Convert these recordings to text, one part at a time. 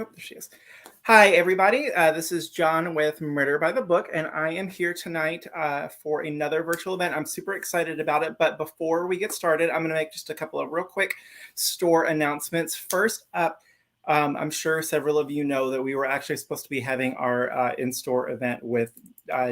Oh, there she is. Hi, everybody. This is John with Murder by the Book, and I am here tonight for another virtual event. I'm super excited about it, but before we get started, I'm going to make just a couple of real quick store announcements. First up, I'm sure several of you know that we were actually supposed to be having our in-store event with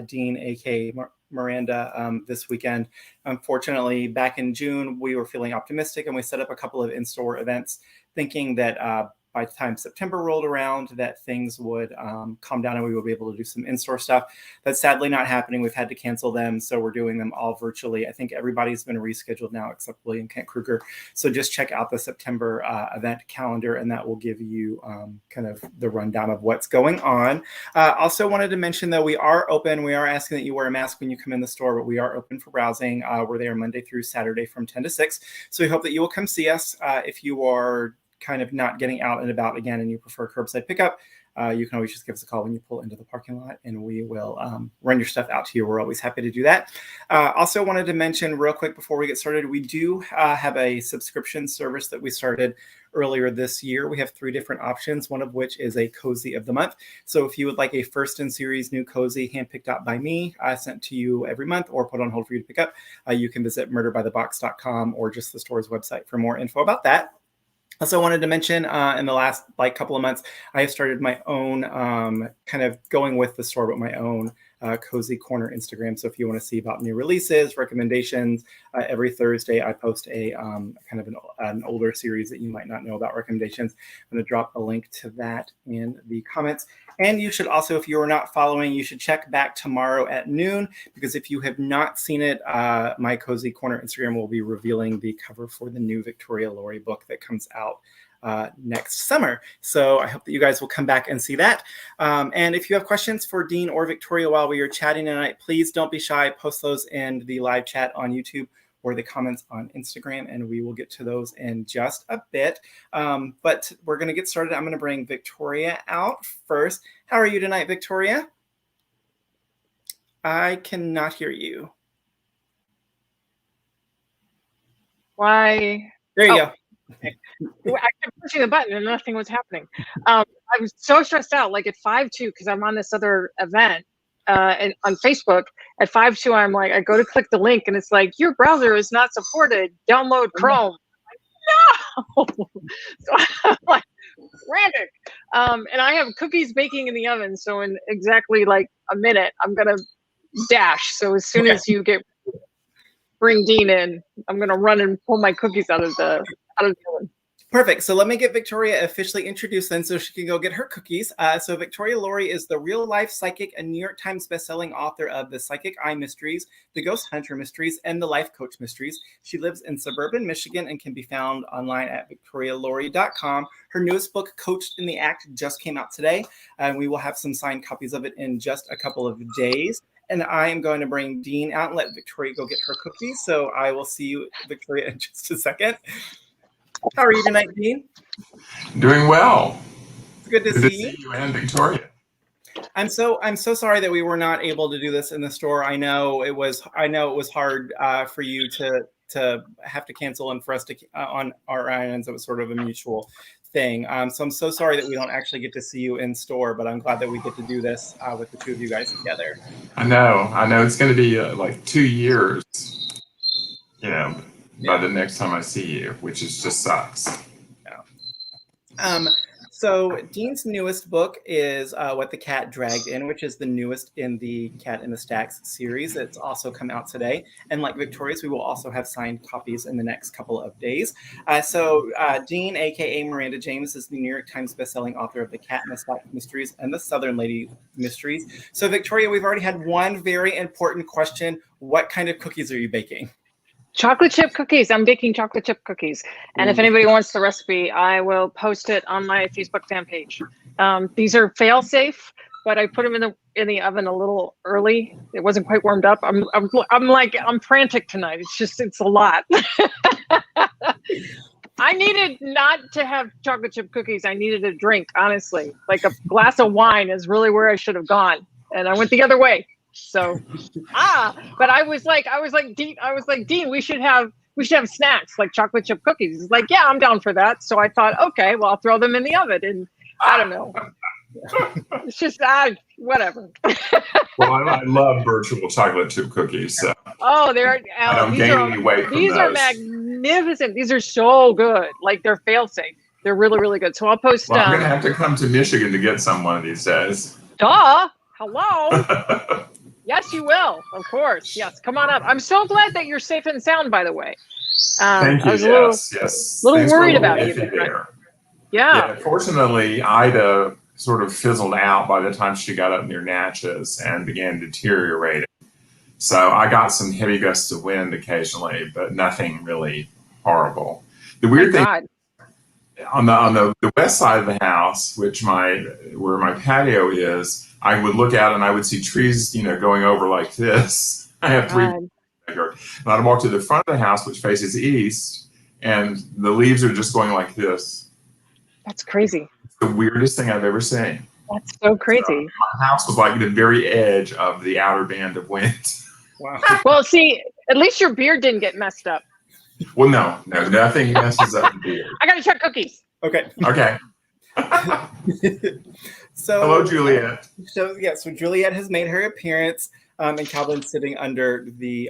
Dean, aka Miranda, this weekend. Unfortunately, back in June, we were feeling optimistic and we set up a couple of in-store events thinking that by the time September rolled around that things would calm down and we would be able to do some in-store stuff. That's sadly not happening. We've had to cancel them, so we're doing them all virtually. I think everybody's been rescheduled now except William Kent Kruger. So just check out the September event calendar and that will give you kind of the rundown of what's going on. Also wanted to mention though, we are open. We are asking that you wear a mask when you come in the store, but we are open for browsing. We're there Monday through Saturday from 10 to 6. So we hope that you will come see us. If you are kind of not getting out and about again and you prefer curbside pickup, you can always just give us a call when you pull into the parking lot and we will run your stuff out to you. We're always happy to do that. Also wanted to mention real quick before we get started, we do have a subscription service that we started earlier this year. We have 3 different options, one of which is a cozy of the month. So if you would like a first in series new cozy handpicked out by me, sent to you every month or put on hold for you to pick up, you can visit murderbythebox.com or just the store's website for more info about that. Also wanted to mention in the last couple of months, I have started my own kind of going with the store, but my own Cozy Corner Instagram. So if you want to see about new releases, recommendations, every Thursday I post a kind of an older series that you might not know about recommendations. I'm going to drop a link to that in the comments. And you should also, if you are not following, you should check back tomorrow at noon, because if you have not seen it, my Cozy Corner Instagram will be revealing the cover for the new Victoria Laurie book that comes out next summer. So I hope that you guys will come back and see that. And if you have questions for Dean or Victoria while we are chatting tonight, please don't be shy. Post those in the live chat on YouTube or the comments on Instagram, and we will get to those in just a bit. But we're going to get started. I'm going to bring Victoria out first. How are you tonight, Victoria? I cannot hear you. Why? There you go. I kept pushing the button and nothing was happening. I was so stressed out, like at 5:02, because I'm on this other event and on Facebook. At 5:02, I'm like, I go to click the link and it's like, your browser is not supported. Download Chrome. No. So I'm like frantic. And I have cookies baking in the oven. So in exactly like a minute, I'm gonna dash. So as soon as you bring Dean in, I'm gonna run and pull my cookies out of the oven. Perfect. So let me get Victoria officially introduced then so she can go get her cookies. So Victoria Laurie is the real-life psychic and New York Times bestselling author of The Psychic Eye Mysteries, The Ghost Hunter Mysteries, and The Life Coach Mysteries. She lives in suburban Michigan and can be found online at victorialaurie.com. Her newest book, Coached in the Act, just came out today, and we will have some signed copies of it in just a couple of days. And I am going to bring Dean out and let Victoria go get her cookies. So I will see you, Victoria, in just a second. How are you tonight, Dean? Doing well. It's good to see you and Victoria. I'm so sorry that we were not able to do this in the store. I know it was hard for you to have to cancel and for us to on our ends. It was sort of a mutual thing. So I'm so sorry that we don't actually get to see you in store, but I'm glad that we get to do this with the two of you guys together. I know. It's going to be like 2 years, by the next time I see you, which just sucks. Yeah. So Dean's newest book is What the Cat Dragged In, which is the newest in the Cat in the Stacks series. It's also come out today. And like Victoria's, we will also have signed copies in the next couple of days. So Dean, aka Miranda James, is the New York Times bestselling author of The Cat in the Stacks Mysteries and The Southern Lady Mysteries. So Victoria, we've already had one very important question. What kind of cookies are you baking? Chocolate chip cookies. I'm baking chocolate chip cookies. And if anybody wants the recipe, I will post it on my Facebook fan page. These are fail safe, but I put them in the oven a little early. It wasn't quite warmed up. I'm frantic tonight. It's a lot. I needed not to have chocolate chip cookies. I needed a drink, honestly. Like a glass of wine is really where I should have gone. And I went the other way. So, but I was like, Dean, we should have snacks like chocolate chip cookies. He's like, yeah, I'm down for that. So I thought, okay, well, I'll throw them in the oven. And I don't know. It's just whatever. Well, I love virtual chocolate chip cookies. So Oh, I don't gain any weight from these are those. magnificent. These are so good. Like they're fail-safe. They're really, really good. So I'll post. Well, I'm going to have to come to Michigan to get some one of these days. Duh. Hello. Yes, you will. Of course. Yes. Come on up. I'm so glad that you're safe and sound, by the way. Thank you. I was Yes. little Things were worried a little about you. iffy there. Yeah. Fortunately, Ida sort of fizzled out by the time she got up near Natchez and began deteriorating. So I got some heavy gusts of wind occasionally, but nothing really horrible. The weird thing on the west side of the house, where my patio is, I would look out and I would see trees, going over like this. I have three. And I'd walk to the front of the house, which faces east, and the leaves are just going like this. That's crazy. It's the weirdest thing I've ever seen. That's so crazy. So my house was like the very edge of the outer band of wind. Wow. Well, see, at least your beard didn't get messed up. Well, no, nothing messes up the beard. I gotta check cookies. Okay. So hello, Juliet. So Juliet has made her appearance, and Calvin's sitting under the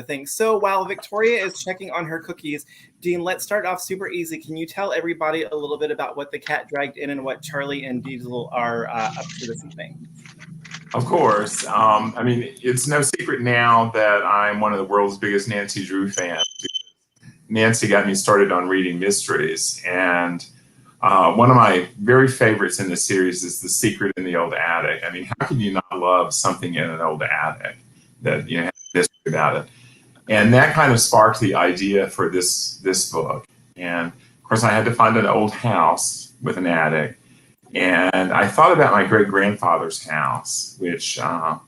thing. So while Victoria is checking on her cookies, Dean, let's start off super easy. Can you tell everybody a little bit about what the cat dragged in and what Charlie and Diesel are up to this evening? Of course. I mean, it's no secret now that I'm one of the world's biggest Nancy Drew fans. Nancy got me started on reading mysteries, and one of my very favorites in the series is The Secret in the Old Attic. I mean, how can you not love something in an old attic that has mystery about it? And that kind of sparked the idea for this book. And of course, I had to find an old house with an attic. And I thought about my great-grandfather's house, which, I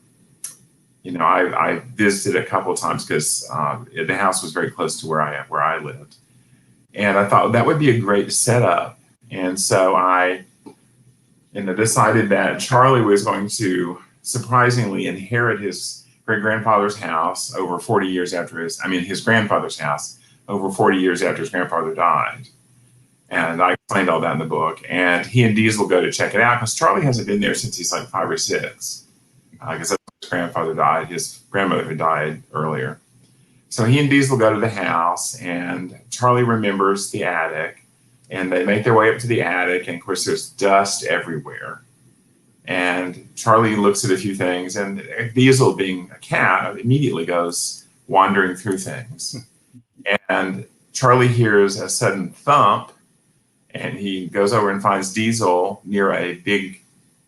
visited a couple of times because the house was very close to where I lived. And I thought that would be a great setup. And so I decided that Charlie was going to surprisingly inherit his great-grandfather's house over 40 years after his grandfather's house over 40 years after his grandfather died. And I explained all that in the book. And he and Diesel go to check it out because Charlie hasn't been there since he's like 5 or 6. Because his grandfather died. His grandmother had died earlier. So he and Diesel go to the house, and Charlie remembers the attic. And they make their way up to the attic. And, of course, there's dust everywhere. And Charlie looks at a few things. And Diesel, being a cat, immediately goes wandering through things. And Charlie hears a sudden thump. And he goes over and finds Diesel near a big,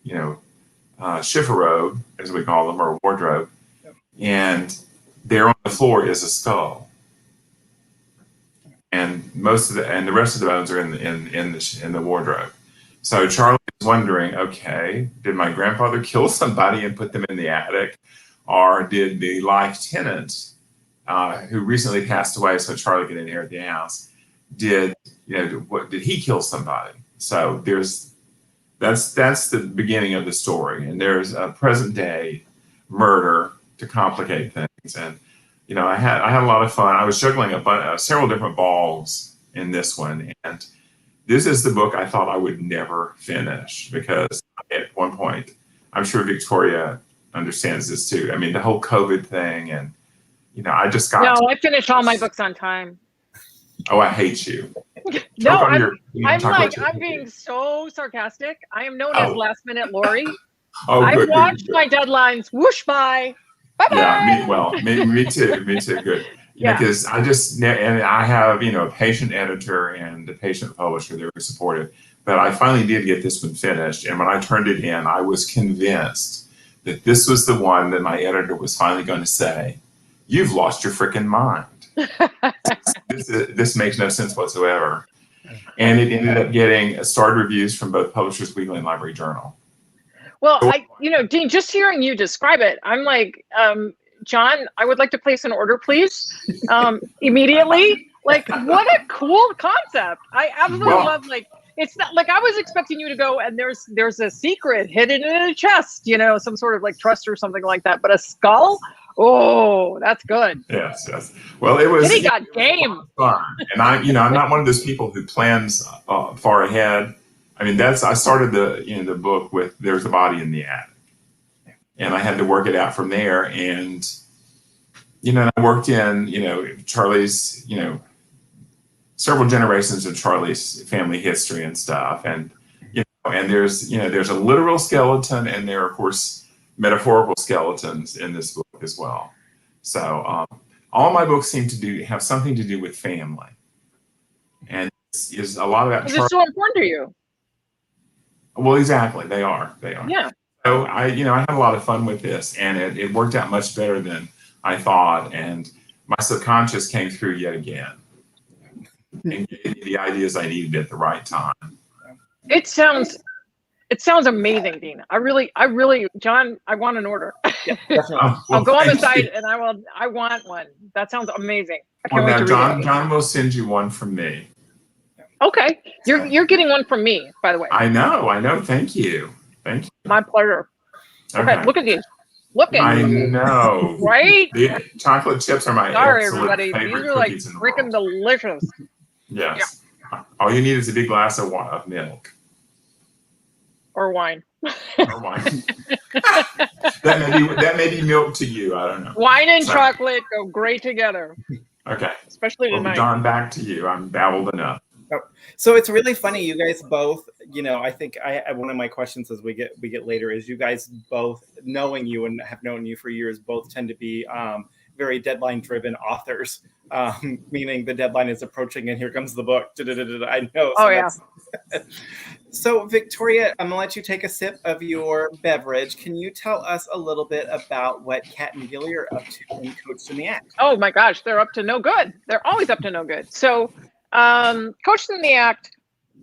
chifforobe, as we call them, or wardrobe. Yep. And there on the floor is a skull. And the rest of the bones are in the wardrobe. So Charlie is wondering, okay, did my grandfather kill somebody and put them in the attic, or did the life tenant, who recently passed away, so Charlie could inherit the house, did he kill somebody? So that's the beginning of the story, and there's a present day murder to complicate things. And I had a lot of fun. I was juggling several different balls in this one, and this is the book I thought I would never finish because at one point, I'm sure Victoria understands this too. I mean, the whole COVID thing, and I just got. No, I finish all my books on time. Oh, I hate you. No, I'm being so sarcastic. I am known as last minute Laurie. I've watched my deadlines whoosh by. Bye-bye. Yeah, me too. Me too. Good. Yeah. Because I have, a patient editor and a patient publisher. They were supportive. But I finally did get this one finished. And when I turned it in, I was convinced that this was the one that my editor was finally going to say, "You've lost your freaking mind. This makes no sense whatsoever." And it ended up getting starred reviews from both Publishers Weekly and Library Journal. Well, Dean, just hearing you describe it, I'm like, John, I would like to place an order, please, immediately. Like, what a cool concept! I absolutely love. Like, it's not like I was expecting you to go and there's a secret hidden in a chest, some sort of like trust or something like that. But a skull. Oh, that's good. Yes. Well, it was. He got game. Fun, and I'm not one of those people who plans far ahead. I mean, I started the book with "There's a body in the attic," and I had to work it out from there. And I worked in Charlie's several generations of Charlie's family history and stuff, and and there's a literal skeleton, and there are of course metaphorical skeletons in this book as well. So all my books seem to have something to do with family, and is a lot about Is it so important to you? Well, exactly, they are. Yeah. So I had a lot of fun with this, and it worked out much better than I thought, and my subconscious came through yet again and gave me the ideas I needed at the right time. It sounds amazing, Dean. I really, John, I want an order. Yeah, definitely. I'll go on the site and I want one. That sounds amazing. I can't wait to read it. John will send you one from me. Okay. You're getting one from me, by the way. I know. Thank you. My pleasure. Okay. Look at these. I know. Right? The chocolate chips are my Sorry, absolute everybody. favorite These are like cookies in the freaking world. delicious. Yes. Yeah. All you need is a big glass of milk. Or wine. Or wine. that may be milk to you. I don't know. Wine and chocolate go great together. Okay. Especially tonight. John, back to you. I'm babbled enough. So it's really funny. You guys both, I think one of my questions as we get later is you guys both, knowing you and have known you for years, both tend to be very deadline driven authors, meaning the deadline is approaching and here comes the book. I know. Oh, yeah. So Victoria, I'm gonna let you take a sip of your beverage. Can you tell us a little bit about what Kat and Gilly are up to in Coached in the Act? Oh my gosh, they're up to no good. They're always up to no good. So Coached in the Act,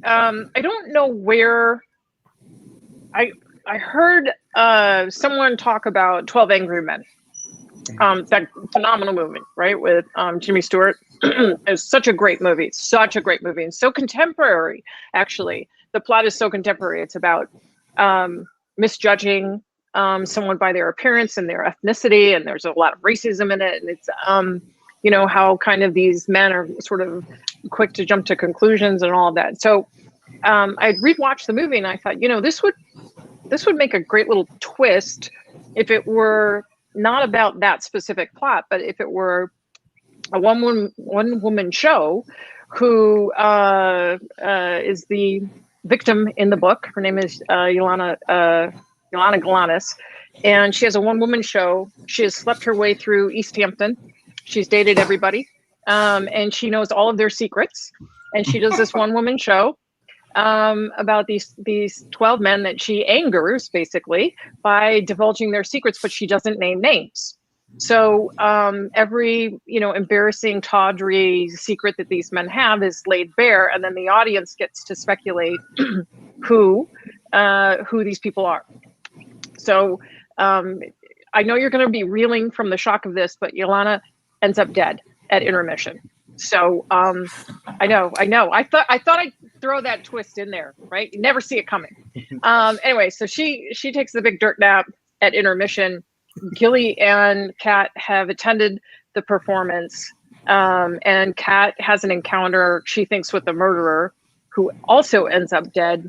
I don't know where I heard someone talk about 12 Angry Men. That phenomenal movie, right, with Jimmy Stewart. It's such a great movie, and so contemporary. Actually, the plot is so contemporary. It's about misjudging someone by their appearance and their ethnicity, and there's a lot of racism in it. And it's how kind of these men are sort of quick to jump to conclusions and all of that. So I rewatched the movie and I thought, this would make a great little twist if it were not about that specific plot, but if it were a one woman show who is the victim in the book. Her name is Yolanda Galanis, and she has a one woman show. She has slept her way through East Hampton. She's dated everybody, and she knows all of their secrets. And she does this one woman show about these 12 men that she angers basically by divulging their secrets, but she doesn't name names. So every embarrassing, tawdry secret that these men have is laid bare, and then the audience gets to speculate who these people are. So I know you're going to be reeling from the shock of this, but Yolanda ends up dead at intermission. So I know. I thought I'd throw that twist in there, right? You never see it coming. Anyway, so she takes the big dirt nap at intermission. Gilly and Kat have attended the performance, and Kat has an encounter, she thinks, with the murderer, who also ends up dead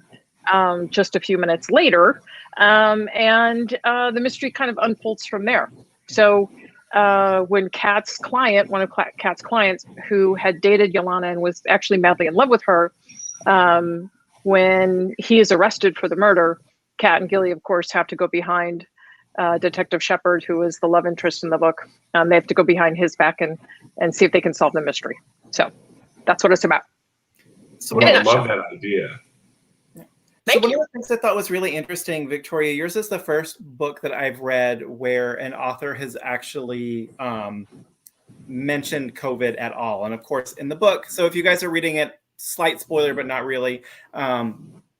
just a few minutes later. And the mystery kind of unfolds from there. So when Kat's client, one of Kat's clients, who had dated Yolanda and was actually madly in love with her, when he is arrested for the murder, Kat and Gilly, of course, have to go behind Detective Shepard, who is the love interest in the book. They have to go behind his back and see if they can solve the mystery. So that's what it's about. So I love that idea. One of the things I thought was really interesting, Victoria, yours is the first book that I've read where an author has actually mentioned COVID at all. And of course, in the book, so if you guys are reading it, slight spoiler, but not really,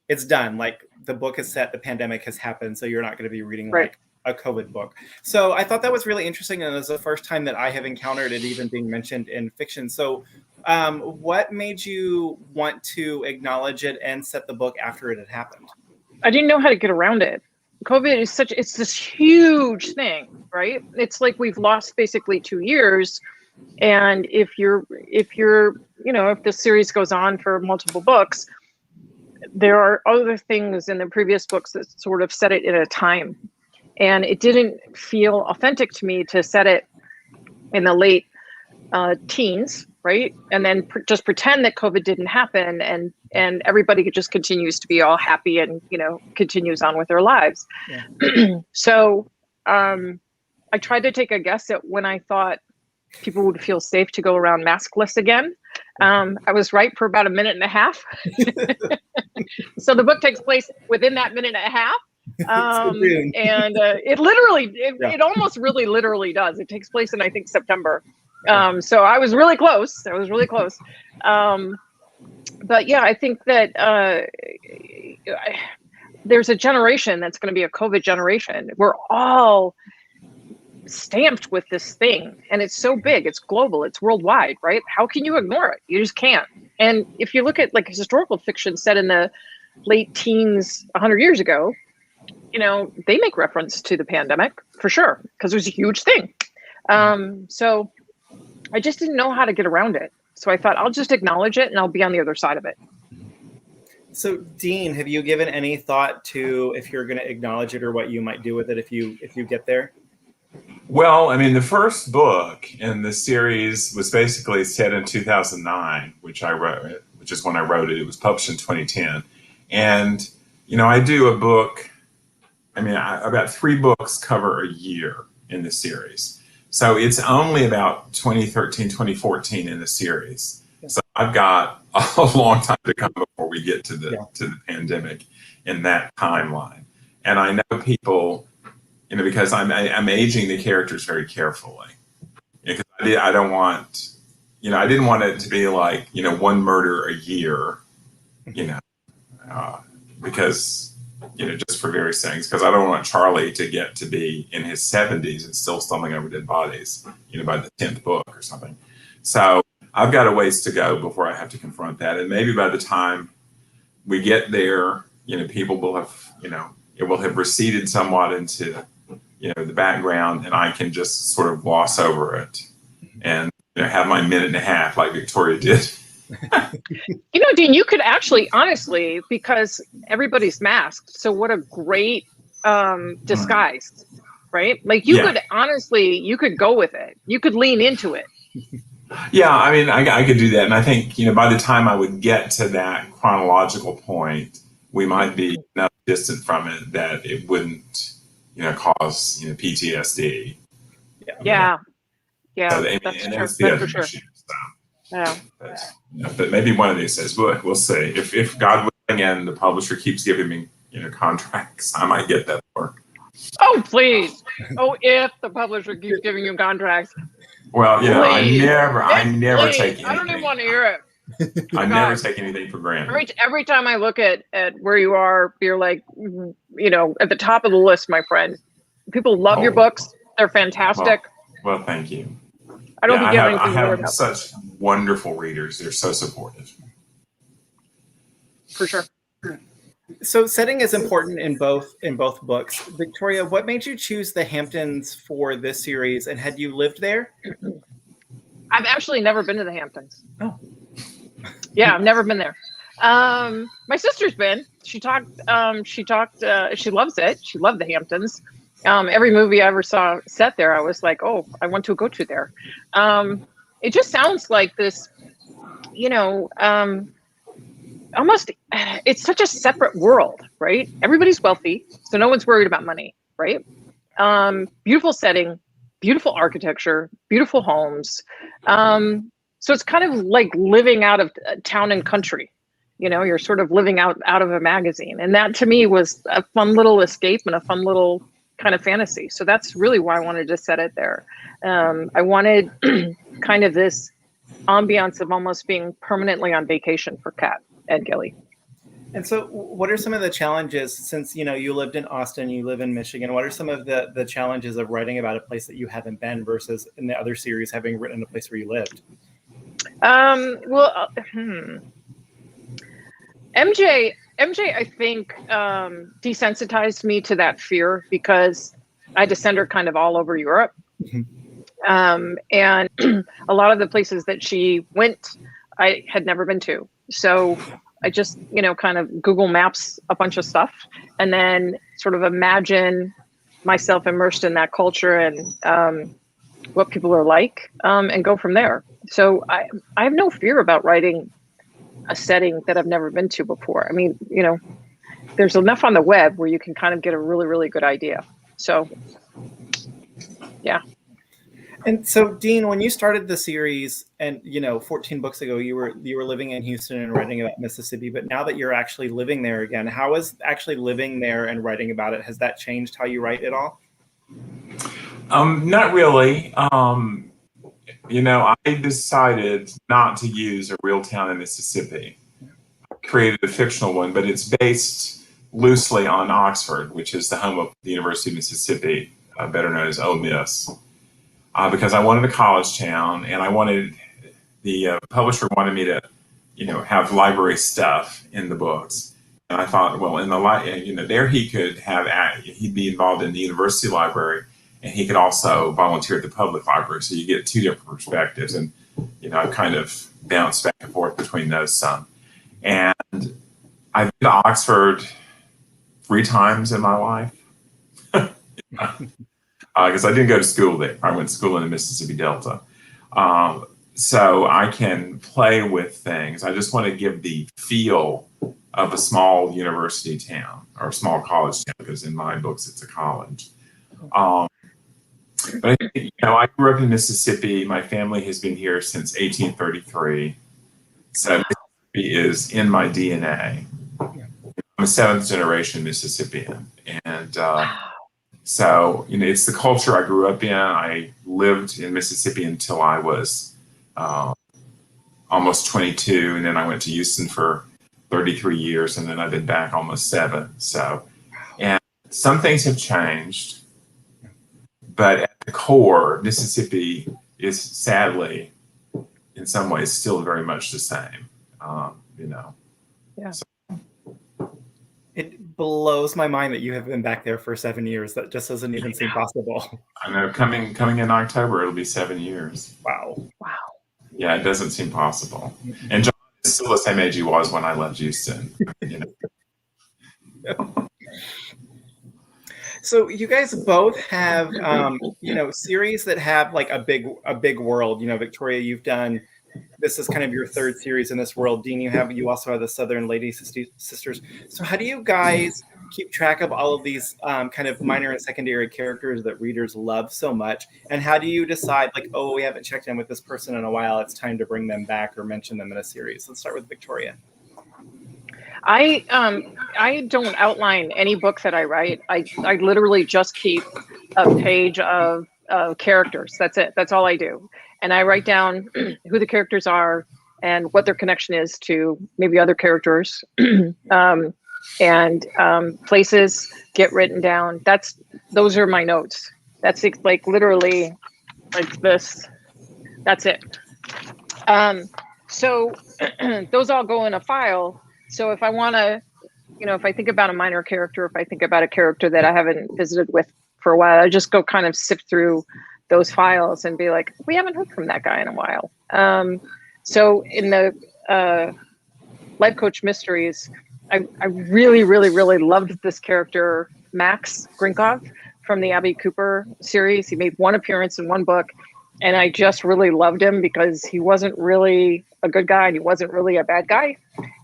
it's done. Like the book is set, the pandemic has happened, so you're not going to be reading like a COVID book. So I thought that was really interesting, and it was the first time that I have encountered it even being mentioned in fiction. So what made you want to acknowledge it and set the book after it had happened? I didn't know how to get around it. COVID is it's this huge thing, right? It's like we've lost basically 2 years. And if the series goes on for multiple books, there are other things in the previous books that sort of set it in a time, and it didn't feel authentic to me to set it in the late teens, right? And then just pretend that COVID didn't happen, and everybody just continues to be all happy and, you know, continues on with their lives. Yeah. So I tried to take a guess at when I thought people would feel safe to go around maskless again. I was right for about a minute and a half. So the book takes place within that minute and a half. And it almost really literally does. It takes place in, I think, September. So I was really close. But yeah, I think that there's a generation that's going to be a COVID generation. We're all stamped with this thing, and it's so big, it's global, it's worldwide, right? How can you ignore it? You just can't. And if you look at like historical fiction set in the late teens 100 years ago, you know, they make reference to the pandemic for sure, because it was a huge thing. So I just didn't know how to get around it. So I thought I'll just acknowledge it and I'll be on the other side of it. So Dean, have you given any thought to if you're going to acknowledge it or what you might do with it if you get there? Well, I mean, the first book in the series was basically set in 2009, which is when I wrote it. It was published in 2010. And, you know, I do a book, I mean, about 3 books cover a year in the series. So it's only about 2013, 2014 in the series. So I've got a long time to come before we get to the pandemic in that timeline. And I know people, you know, because I'm aging the characters very carefully. Because I don't want, you know, I didn't want it to be like, you know, 1 murder a year, you know, because, you know, just for various things. Because I don't want Charlie to get to be in his 70s and still stumbling over dead bodies, you know, by the 10th book or something. So I've got a ways to go before I have to confront that. And maybe by the time we get there, you know, people will have, you know, it will have receded somewhat into, you know, the background, and I can just sort of gloss over it and, you know, have my minute and a half like Victoria did. You know, Dean, you could actually, honestly, because everybody's masked, so what a great disguise, right? Like you could honestly, you could go with it. You could lean into it. Yeah, I mean, I could do that. And I think, you know, by the time I would get to that chronological point, we might be enough distant from it that it wouldn't, you know, cause, you know, PTSD. Yeah. So, that's the other issue. So, but maybe one of these days, we'll see. If God willing and the publisher keeps giving me, you know, contracts, I might get that work. Oh, please. Oh, if the publisher keeps giving you contracts. Well, you know, I never please. take anything. I don't even want to hear it. I never take anything for granted. Every time I look at where you are, you're like, you know, at the top of the list, my friend. People love your books. They're fantastic. Well, thank you. I don't think you have anything to worry about. Such wonderful readers. They're so supportive. For sure. So setting is important in both books. Victoria, what made you choose the Hamptons for this series, and had you lived there? I've actually never been to the Hamptons. Oh. Yeah, I've never been there. My sister's been. She loves it. She loved the Hamptons. Every movie I ever saw set there, I was like, oh, I want to go to there. It just sounds like this, you know, almost, it's such a separate world, right? Everybody's wealthy, so no one's worried about money, right? Beautiful setting, beautiful architecture, beautiful homes. So it's kind of like living out of town and country. You know, you're sort of living out of a magazine. And that to me was a fun little escape and a fun little kind of fantasy. So that's really why I wanted to set it there. I wanted kind of this ambiance of almost being permanently on vacation for Kat and Gilly. And so what are some of the challenges, since, you know, you lived in Austin, you live in Michigan, what are some of the challenges of writing about a place that you haven't been versus in the other series having written a place where you lived? MJ, I think, desensitized me to that fear because I had to send her kind of all over Europe. And a lot of the places that she went, I had never been to. So I just, kind of Google Maps a bunch of stuff and then sort of imagine myself immersed in that culture and what people are like, and go from there. So I have no fear about writing a setting that I've never been to before. I mean, there's enough on the web where you can kind of get a really, really good idea. So, yeah. And so, Dean, when you started the series, and 14 books ago, you were living in Houston and writing about Mississippi. But now that you're actually living there again, how is actually living there and writing about it? Has that changed how you write at all? Not really. I decided not to use a real town in Mississippi. I created a fictional one, but it's based loosely on Oxford, which is the home of the University of Mississippi, better known as Ole Miss. Because I wanted a college town, and I wanted the publisher wanted me to, have library stuff in the books. And I thought, well, in the there he'd be involved in the university library, and he could also volunteer at the public library. So you get two different perspectives, and I kind of bounced back and forth between those some. And I've been to Oxford 3 times in my life. Because I didn't go to school there. I went to school in the Mississippi Delta. So I can play with things. I just want to give the feel of a small university town or a small college town, because in my books it's a college. But I grew up in Mississippi. My family has been here since 1833. So Mississippi is in my DNA. I'm a 7th generation Mississippian. And so, it's the culture I grew up in. I lived in Mississippi until I was almost 22, and then I went to Houston for 33 years, and then I've been back almost 7. So, and some things have changed, but at the core, Mississippi is sadly, in some ways, still very much the same. Yeah. So, it blows my mind that you have been back there for 7 years. That just doesn't even seem possible. I know coming in October, it'll be 7 years. Wow. Yeah, it doesn't seem possible. And John is still the same age he was when I left Houston. So you guys both have, series that have like a big world. Victoria, you've done. This is kind of your 3rd series in this world. Dean, you also have the Southern Lady Sisters. So how do you guys keep track of all of these kind of minor and secondary characters that readers love so much? And how do you decide, like, oh, we haven't checked in with this person in a while, it's time to bring them back or mention them in a series? Let's start with Victoria. I don't outline any book that I write. I literally just keep a page of characters. That's it. That's all I do. And I write down who the characters are and what their connection is to maybe other characters. And places get written down. Those are my notes. That's like literally like this. That's it. So those all go in a file. So if I want to, if I think about a minor character, if I think about a character that I haven't visited with for a while, I just go kind of sift through those files and be like, we haven't heard from that guy in a while. So in the Life Coach Mysteries, I really, really, really loved this character, Max Grinkov, from the Abby Cooper series. He made 1 appearance in 1 book, and I just really loved him because he wasn't really a good guy and he wasn't really a bad guy.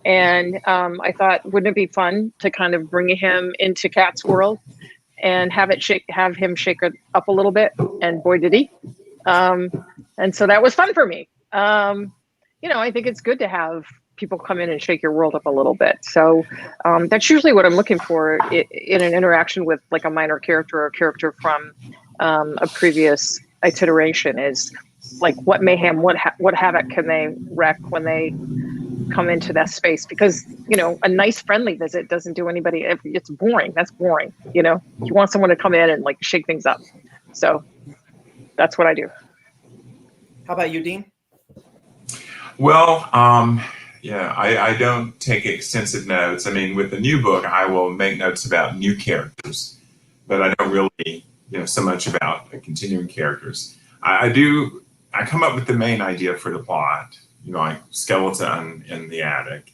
And I thought, wouldn't it be fun to kind of bring him into Kat's world and have him shake it up a little bit? And boy, did he. And so that was fun for me. I think it's good to have people come in and shake your world up a little bit. So that's usually what I'm looking for in an interaction with like a minor character or a character from a previous iteration, is like what mayhem, what havoc can they wreak when they come into that space? Because, a nice friendly visit doesn't do anybody. It's boring. That's boring. You want someone to come in and like shake things up. So that's what I do. How about you, Dean? Well, yeah, I don't take extensive notes. I mean, with the new book, I will make notes about new characters, but I don't really, so much about the continuing characters. I come up with the main idea for the plot, like skeleton in the attic.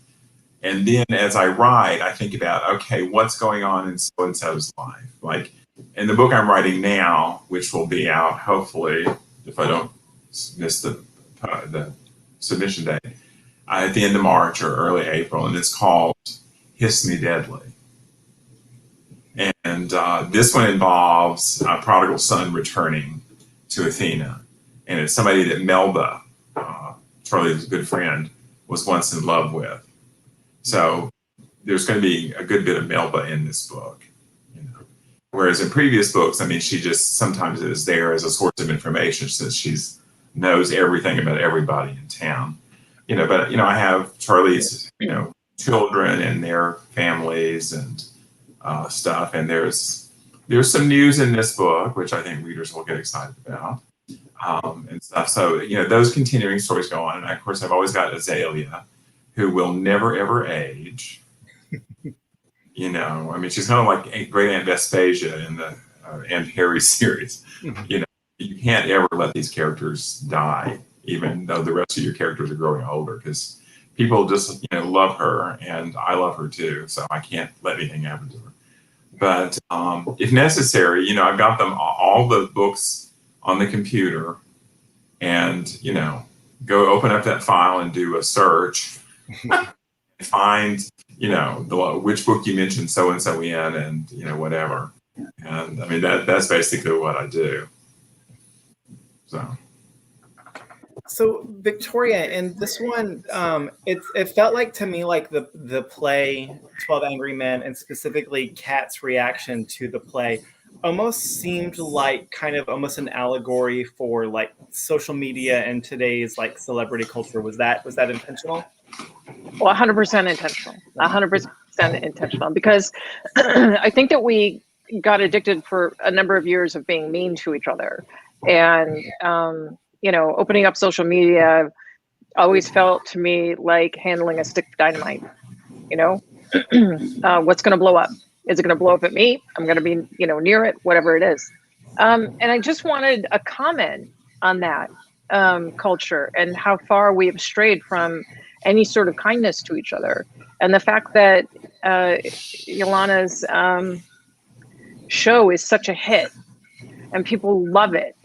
And then as I write, I think about, okay, what's going on in so-and-so's life? Like in the book I'm writing now, which will be out hopefully, if I don't miss the submission date, at the end of March or early April, and it's called Hiss Me Deadly. And this one involves a prodigal son returning to Athena. And it's somebody that Melba, Charlie's good friend, was once in love with. So there's going to be a good bit of Melba in this book. You know? Whereas in previous books, I mean, she just sometimes is there as a source of information since she knows everything about everybody in town. You know, but, you know, I have Charlie's, you know, children and their families and stuff. And there's some news in this book, which I think readers will get excited about. And stuff. So, you know, those continuing stories go on. And of course, I've always got Azalea, who will never, ever age. You know, I mean, she's kind of like Great Aunt Vespasia in the Aunt Harry series. You know, you can't ever let these characters die, even though the rest of your characters are growing older, because people just, you know, love her, and I love her too. So I can't let anything happen to her. But if necessary, you know, I've got them all the books on the computer, and, you know, go open up that file and do a search, find, you know, which book you mentioned so and so in, and, you know, whatever. And I mean, that's basically what I do. So Victoria, in this one, it felt like to me like the play 12 Angry Men, and specifically Kat's reaction to the play, almost seemed like kind of almost an allegory for like social media and today's like celebrity culture. Was that intentional? Well, 100% intentional. 100% intentional, because I think that we got addicted for a number of years of being mean to each other, and you know, opening up social media always felt to me like handling a stick of dynamite. You know, what's going to blow up? Is it going to blow up at me? I'm going to be, you know, near it, whatever it is. And I just wanted a comment on that culture and how far we have strayed from any sort of kindness to each other. And the fact that Yolana's show is such a hit and people love it.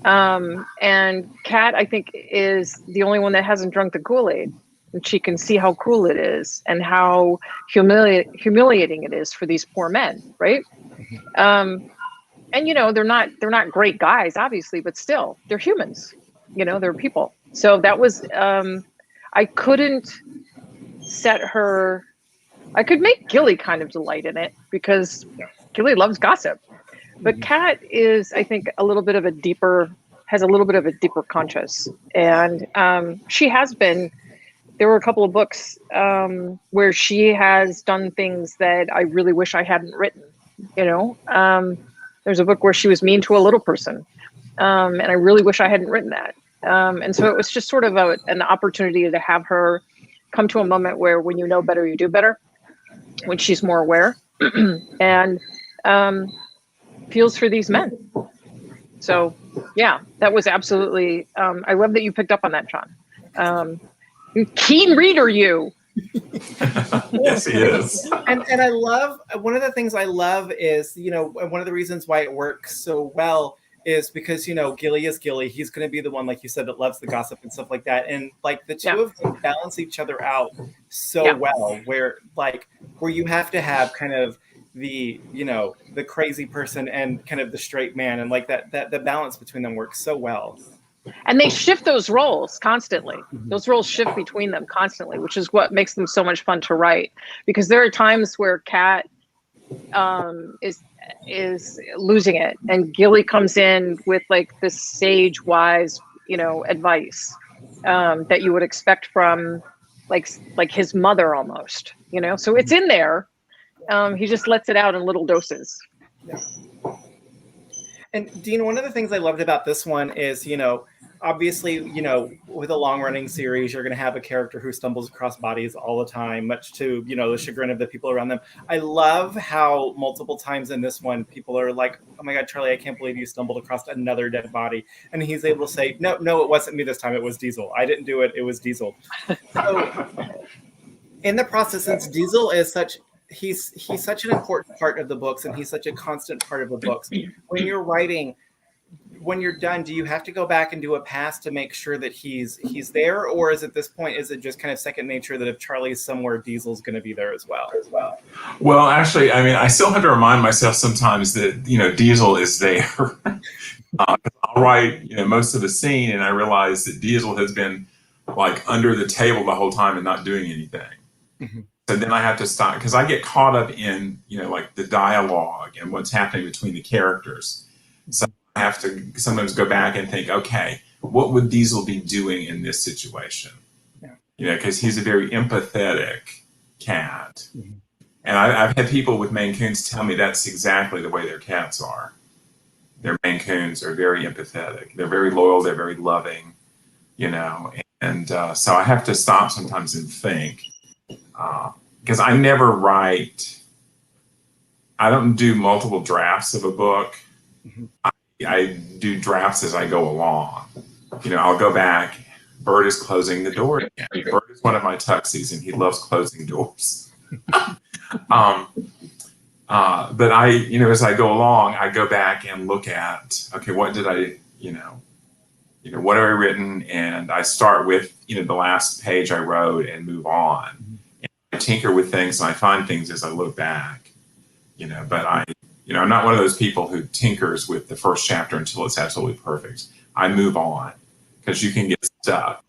And Kat, I think, is the only one that hasn't drunk the Kool-Aid. And she can see how cruel it is and how humiliating it is for these poor men, right? And you know, they're not great guys, obviously, but still, they're humans. You know, they're people. So that was, I couldn't set her. I could make Gilly kind of delight in it because Gilly loves gossip, but Kat is, I think, has a little bit of a deeper conscience, and she has been. There were a couple of books where she has done things that I really wish I hadn't written. You know, there's a book where she was mean to a little person, and I really wish I hadn't written that. And so it was just sort of an opportunity to have her come to a moment where, when you know better, you do better, when she's more aware, and feels for these men. So, yeah, that was absolutely. I love that you picked up on that, John. Keen reader, you. Yes, he is. And I love, one of the things I love is, you know, one of the reasons why it works so well is because, you know, Gilly is Gilly. He's going to be the one, like you said, that loves the gossip and stuff like that. And like the two of them balance each other out so well, where you have to have kind of the, you know, the crazy person and kind of the straight man, and like that the balance between them works so well. And they shift those roles constantly. Those roles shift between them constantly, which is what makes them so much fun to write. Because there are times where Kat is losing it, and Gilly comes in with like this sage, wise, you know, advice that you would expect from like his mother almost. You know, so it's in there. He just lets it out in little doses. Yeah. And Dean, one of the things I loved about this one is, you know, obviously, you know, with a long running series, you're going to have a character who stumbles across bodies all the time, much to, you know, the chagrin of the people around them. I love how multiple times in this one, people are like, oh my God, Charlie, I can't believe you stumbled across another dead body. And he's able to say, no, it wasn't me this time. It was Diesel. I didn't do it. It was Diesel. So, in the process, since Diesel is such he's such an important part of the books, and he's such a constant part of the books. When you're writing, when you're done, do you have to go back and do a pass to make sure that he's there, or is at this point, is it just kind of second nature that if Charlie's somewhere, Diesel's going to be there as well? Well, actually, I mean, I still have to remind myself sometimes that Diesel is there. I'll write most of the scene, and I realize that Diesel has been like under the table the whole time and not doing anything. Mm-hmm. So then I have to stop because I get caught up in like the dialogue and what's happening between the characters. So I have to sometimes go back and think, okay, what would Diesel be doing in this situation? Yeah. Because he's a very empathetic cat. Mm-hmm. And I've had people with Maine Coons tell me that's exactly the way their cats are. Their Maine Coons are very empathetic. They're very loyal. They're very loving, and so I have to stop sometimes and think, because I never write. I don't do multiple drafts of a book. Mm-hmm. I do drafts as I go along. I'll go back. Bert is closing the door again. Bert is one of my tuxies, and he loves closing doors. But as I go along, I go back and look at, okay, what did I, what have I written? And I start with, the last page I wrote and move on. And I tinker with things and I find things as I look back, but I'm not one of those people who tinkers with the first chapter until it's absolutely perfect. I move on because you can get stuck,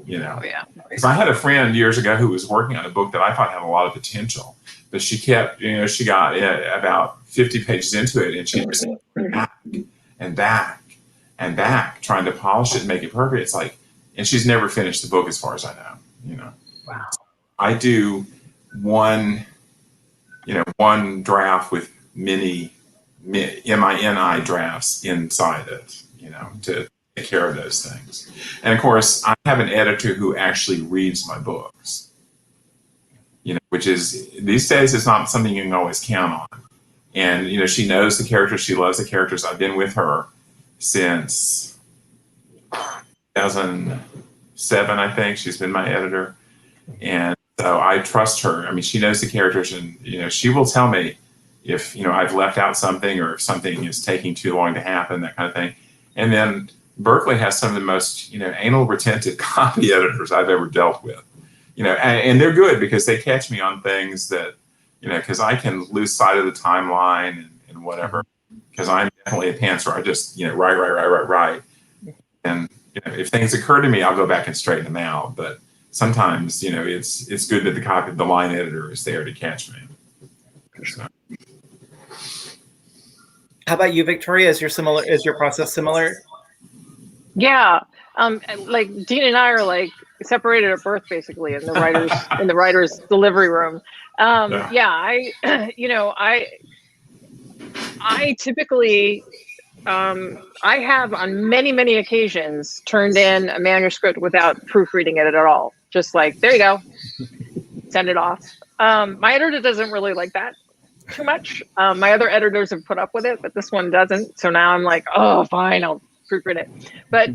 Oh, yeah. Because I had a friend years ago who was working on a book that I thought had a lot of potential. But she kept, she got about 50 pages into it, and she was back and back and back, trying to polish it and make it perfect. It's like, and she's never finished the book as far as I know. Wow. I do one draft with mini MINI drafts inside it, to take care of those things. And of course, I have an editor who actually reads my books. Which is these days is not something you can always count on. And, she knows the characters. She loves the characters. I've been with her since 2007, I think. She's been my editor. And so I trust her. I mean, she knows the characters, and, she will tell me if, I've left out something or if something is taking too long to happen, that kind of thing. And then Berkeley has some of the most, anal retentive copy editors I've ever dealt with. And they're good because they catch me on things that, because I can lose sight of the timeline and whatever, because I'm definitely a pantser. I just, write. And, if things occur to me, I'll go back and straighten them out. But sometimes, it's good that the line editor is there to catch me. So. How about you, Victoria? Is your process similar? Yeah. Like Dean and I are like separated at birth, basically, in the writer's delivery room. I typically, I have on many occasions turned in a manuscript without proofreading it at all. Just like, there you go, send it off. My editor doesn't really like that too much. My other editors have put up with it, but this one doesn't. So now I'm like, oh, fine, I'll proofread it. But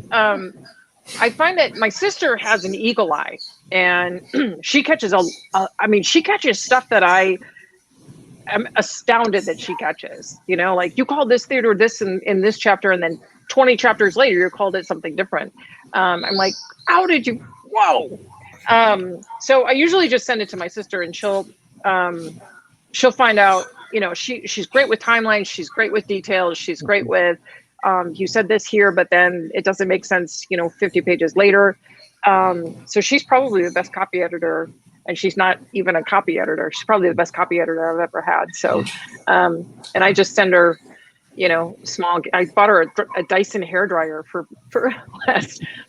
I find that my sister has an eagle eye, and she catches she catches stuff that I am astounded that she catches. Like, you called this theater this in this chapter, and then 20 chapters later you called it something different. I'm like, how did you? Whoa! So I usually just send it to my sister, and she'll find out. She's great with timelines. She's great with details. She's great with. You said this here, but then it doesn't make sense, 50 pages later. So she's probably the best copy editor, and she's not even a copy editor. She's probably the best copy editor I've ever had. So, and I just send her, small, I bought her a Dyson hairdryer for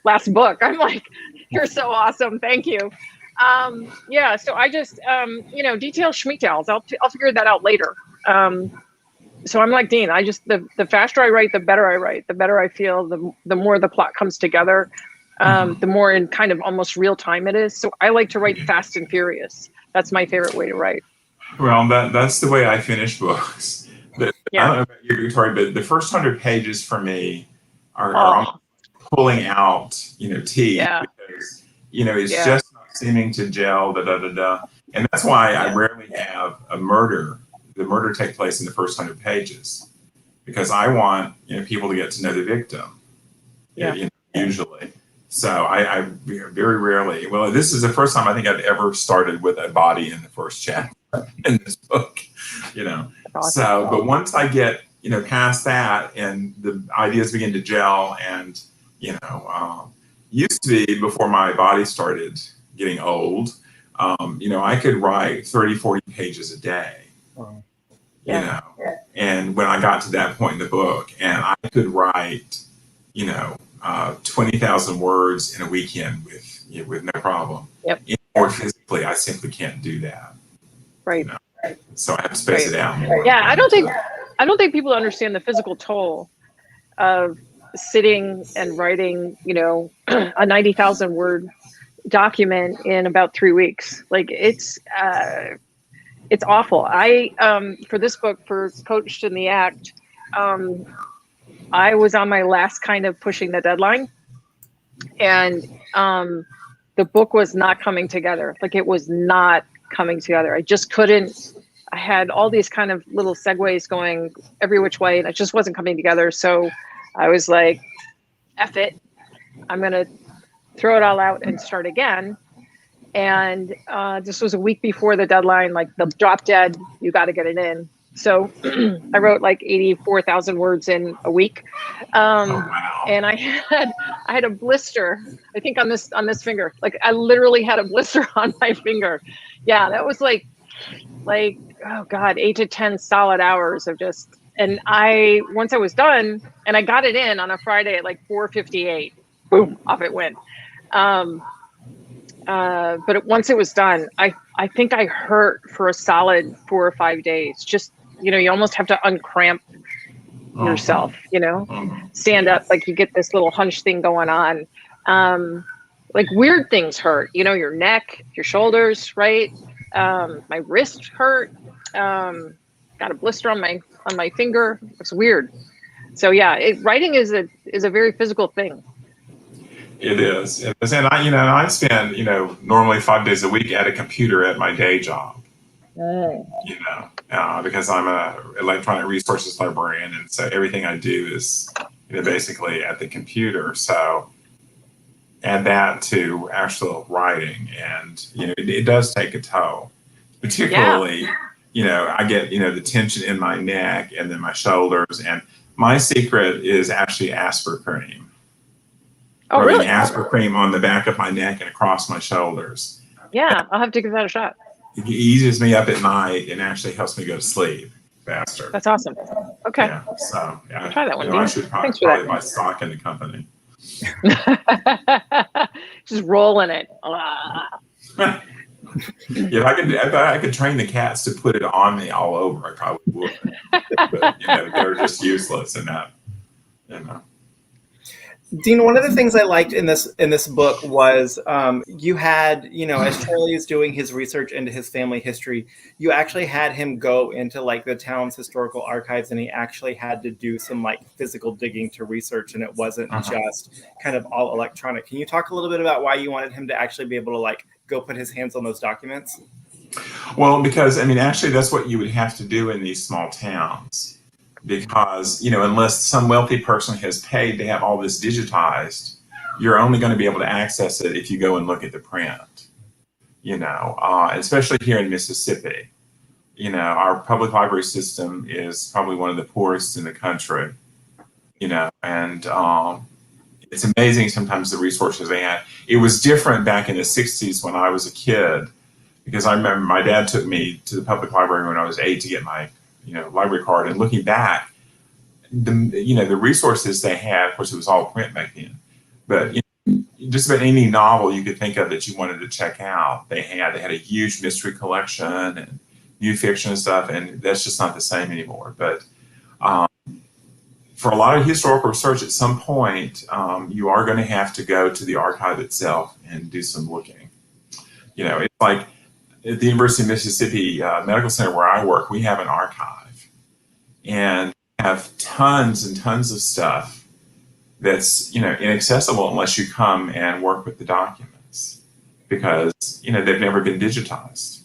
last book. I'm like, you're so awesome. Thank you. So I just, detail schmetals. I'll figure that out later. So I'm like Dean. I just the faster I write, the better I write. The better I feel. The more the plot comes together. The more in kind of almost real time it is. So I like to write fast and furious. That's my favorite way to write. Well, that's the way I finish books. I don't know about you, Victoria, but the first 100 pages for me are almost pulling out, tea. Yeah. Because, it's just not seeming to gel. And that's why I rarely have the murder take place in the first 100 pages, because I want people to get to know the victim. Yeah. Usually. So I very rarely, well, this is the first time I think I've ever started with a body in the first chapter in this book, Awesome. So, but once I get, past that and the ideas begin to gel and, used to be before my body started getting old, I could write 30, 40 pages a day, and when I got to that point in the book and I could write, 20,000 words in a weekend with no problem. Yep. Or physically, I simply can't do that. Right. So I have to space it out more. Yeah, I don't think people understand the physical toll of sitting and writing, a 90,000 word document in about 3 weeks. Like it's awful. I for this book, for Coached in the Act, I was on my last kind of pushing the deadline, and the book was not coming together. Like it was not coming together. I just couldn't. I had all these kind of little segues going every which way, and it just wasn't coming together. So I was like, F it. I'm going to throw it all out and start again. And this was a week before the deadline, like the drop dead, you got to get it in. So I wrote like 84,000 words in a week. Wow. And I had a blister, I think on this finger. Like I literally had a blister on my finger. Yeah, that was like, oh God, 8 to 10 solid hours of just, and once I was done and I got it in on a Friday at like 4:58, boom, off it went. But once it was done, I think I hurt for a solid 4 or 5 days. Just, you almost have to uncramp yourself, stand up, like you get this little hunch thing going on. Like weird things hurt, your neck, your shoulders, right? My wrist hurt. Got a blister on my finger. It's weird. So yeah, writing is a very physical thing. It is. And I spend, normally 5 days a week at a computer at my day job, because I'm a electronic resources librarian. And so everything I do is, basically at the computer. So add that to actual writing and, it does take a toll, particularly, I get, the tension in my neck and then my shoulders. And my secret is actually aspartame. Oh, really? Aspartame on the back of my neck and across my shoulders. Yeah, I'll have to give that a shot. It eases me up at night and actually helps me go to sleep faster. That's awesome. Okay. Yeah, so I'll try that one. I should probably buy stock in the company. Just roll in it. If I could train the cats to put it on me all over, I probably would. But they're just useless in that. Dean, one of the things I liked in this book was you had, as Charlie is doing his research into his family history, you actually had him go into like the town's historical archives, and he actually had to do some like physical digging to research, and it wasn't just kind of all electronic. Can you talk a little bit about why you wanted him to actually be able to like go put his hands on those documents? Well, because actually that's what you would have to do in these small towns. Because, unless some wealthy person has paid to have all this digitized, you're only going to be able to access it if you go and look at the print, especially here in Mississippi. Our public library system is probably one of the poorest in the country, and it's amazing sometimes the resources they had. It was different back in the 60s when I was a kid, because I remember my dad took me to the public library when I was 8 to get my library card, and looking back, the resources they had, of course, it was all print back then, but just about any novel you could think of that you wanted to check out, they had a huge mystery collection and new fiction and stuff, and that's just not the same anymore. But for a lot of historical research, at some point, you are going to have to go to the archive itself and do some looking. It's like at the University of Mississippi Medical Center where I work, we have an archive and have tons and tons of stuff that's, inaccessible unless you come and work with the documents, because, they've never been digitized.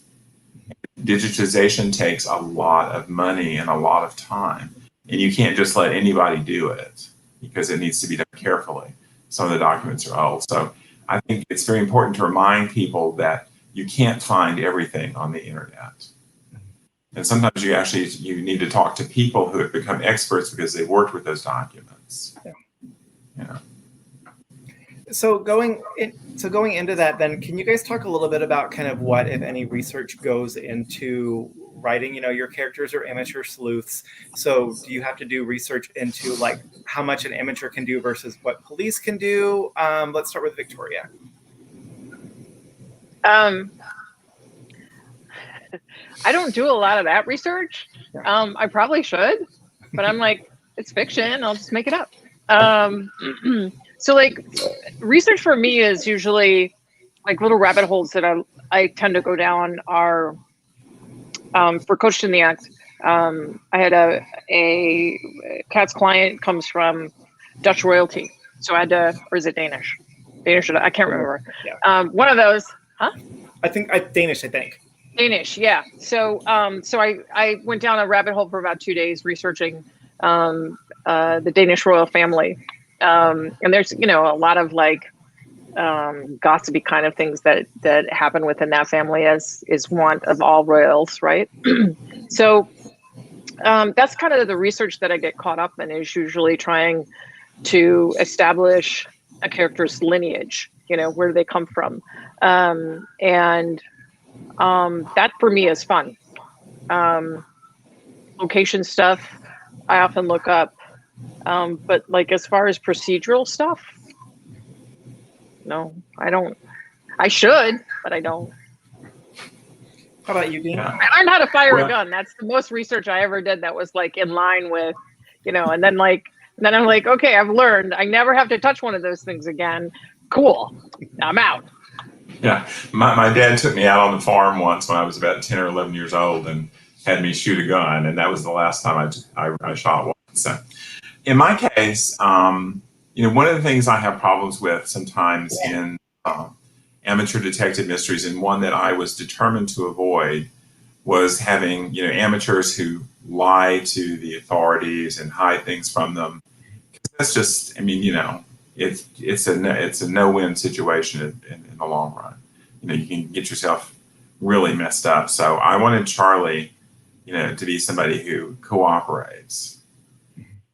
digitization takes a lot of money and a lot of time, and you can't just let anybody do it because it needs to be done carefully. Some of the documents are old. So I think it's very important to remind people that you can't find everything on the internet. And sometimes you need to talk to people who have become experts because they worked with those documents. Yeah. Yeah. So going into that, then, can you guys talk a little bit about kind of what, if any, research goes into writing, your characters are amateur sleuths. So do you have to do research into like how much an amateur can do versus what police can do? Let's start with Victoria. I don't do a lot of that research. I probably should, but I'm like, it's fiction. I'll just make it up. So like research for me is usually like little rabbit holes that I tend to go down are for Coached in the Act. I had a Cat's client comes from Dutch royalty. So I had to, or is it Danish? Danish, I can't remember. Yeah. One of those, huh? I think Danish, I think. Danish, yeah. So I went down a rabbit hole for about 2 days researching the Danish royal family. And there's, a lot of like gossipy kind of things that happen within that family, as is want of all royals, right? So that's kind of the research that I get caught up in, is usually trying to establish a character's lineage, where do they come from? And that for me is fun. Location stuff, I often look up. But like as far as procedural stuff, no, I don't. I should, but I don't. How about you, Dean? I learned how to fire a gun. That's the most research I ever did that was like in line with, and then I'm like, okay, I've learned. I never have to touch one of those things again. Cool. I'm out. Yeah. My dad took me out on the farm once when I was about 10 or 11 years old and had me shoot a gun. And that was the last time I shot one. So in my case, one of the things I have problems with sometimes in amateur detective mysteries, and one that I was determined to avoid, was having amateurs who lie to the authorities and hide things from them. That's just, it's a no-win situation in the long run. You can get yourself really messed up. So I wanted Charlie, to be somebody who cooperates.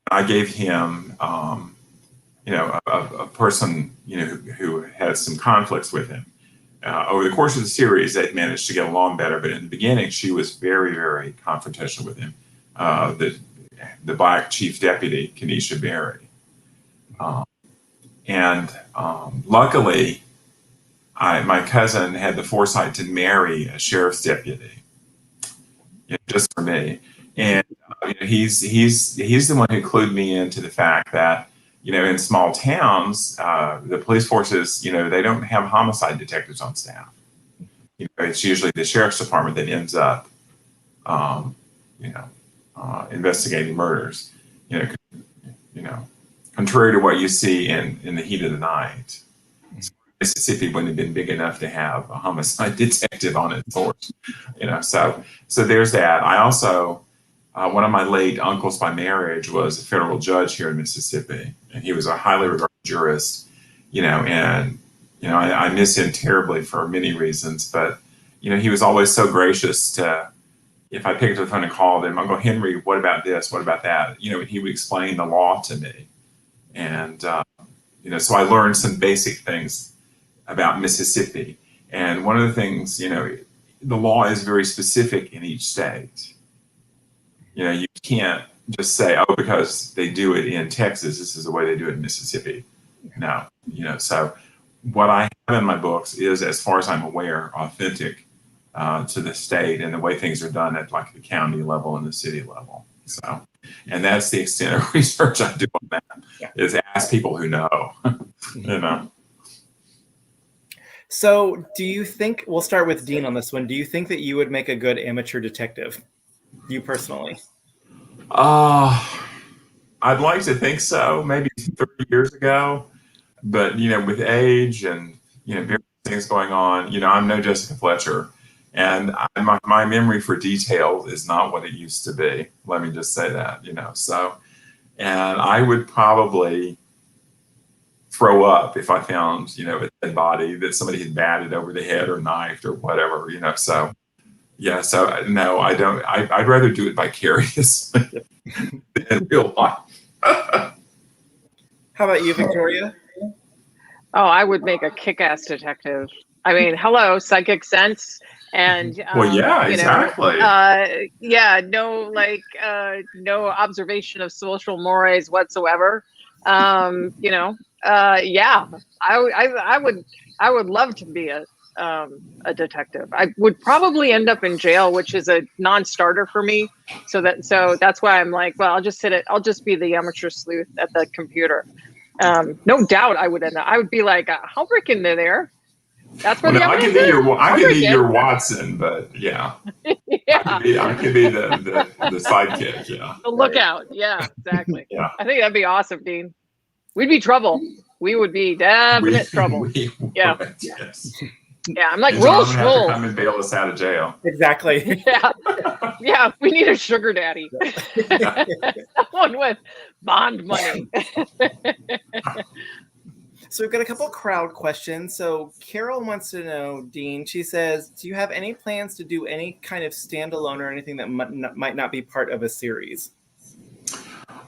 I gave him, a person, who had some conflicts with him. Over the course of the series, they've managed to get along better. But in the beginning, she was very, very confrontational with him. The Black Chief Deputy, Kenesha Berry. Luckily, my cousin had the foresight to marry a sheriff's deputy, just for me. And he's the one who clued me into the fact that in small towns, the police forces, they don't have homicide detectives on staff. It's usually the sheriff's department that ends up, investigating murders. Contrary to what you see in the heat of the night, Mississippi wouldn't have been big enough to have a homicide detective on its force. So there's that. I also. One of my late uncles by marriage was a federal judge here in Mississippi, and he was a highly regarded jurist, and, I miss him terribly for many reasons, but, he was always so gracious to, if I picked up the phone and called him, Uncle Henry, what about this? What about that? And he would explain the law to me. And, so I learned some basic things about Mississippi. And one of the things, the law is very specific in each state. You can't just say, oh, because they do it in Texas, this is the way they do it in Mississippi. No, so what I have in my books is, as far as I'm aware, authentic to the state and the way things are done at like the county level and the city level. So, and that's the extent of research I do on that, is ask people who know, So do you think, we'll start with Dean on this one. Do you think that you would make a good amateur detective? You personally? I'd like to think so. Maybe 30 years ago, but with age and various things going on, I'm no Jessica Fletcher, And my memory for detail is not what it used to be. Let me just say that, so, and I would probably throw up if I found, a dead body that somebody had batted over the head or knifed or whatever, so yeah, so no, I don't. I'd rather do it vicariously than in real life. How about you, Victoria? Oh, I would make a kick-ass detective. I mean, hello, psychic sense, and Well, yeah, exactly. yeah, no, no observation of social mores whatsoever. Yeah, I would love to be a detective. I would probably end up in jail, which is a non-starter for me. So that's why I'm like, well, I'll just be the amateur sleuth at the computer. No doubt I would end up. I would be like, I'll break into there. That's where I could be your Watson, but yeah, yeah. I could be the sidekick. Yeah, The lookout. Yeah, exactly. Yeah, I think that'd be awesome, Dean. We'd be trouble. We would be definite trouble. Yeah. Yes. Yeah, I'm like, and roll, John would have to come and bail us out of jail. Exactly. Yeah, we need a sugar daddy. Someone with bond money. So we've got a couple of crowd questions. So Carol wants to know, Dean, she says, do you have any plans to do any kind of standalone or anything that might not be part of a series?